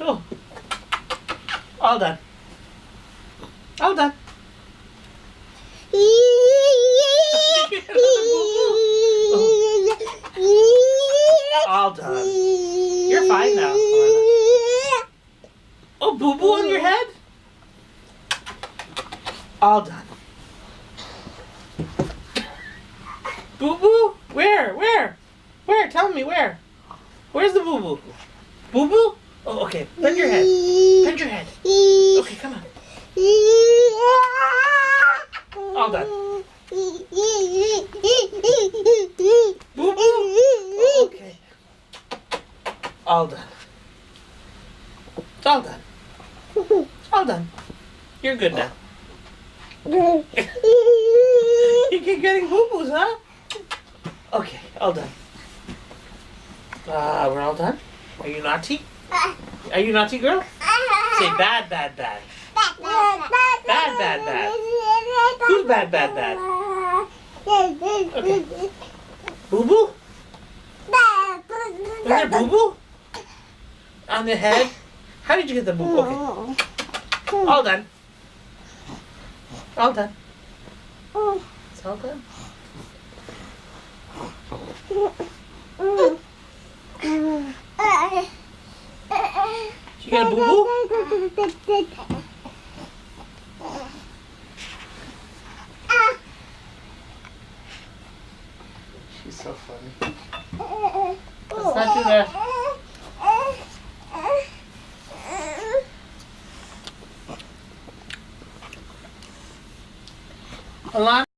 Go. All done. All done. All done. You're fine now. Oh, boo-boo on your head? All done. Boo-boo? Where? Where? Where? Tell me where. Where's the boo-boo? Boo-boo? Oh, okay. Bend your head. Bend your head. Okay, come on. All done. Boo-boo? Oh, okay. All done. It's all done. All done. You're good now. You keep getting boo-boos, huh? Okay, all done. We're all done? Are you naughty? Are you naughty, girl? Say bad, bad, bad. Bad, bad, bad. Who's bad, bad, bad? Okay. Boo-boo? Was there boo-boo? On the head? How did you get the boo-boo? Okay. All done. All done. It's all done. You got a boo-boo? She's so funny. Let's not do that. Alana?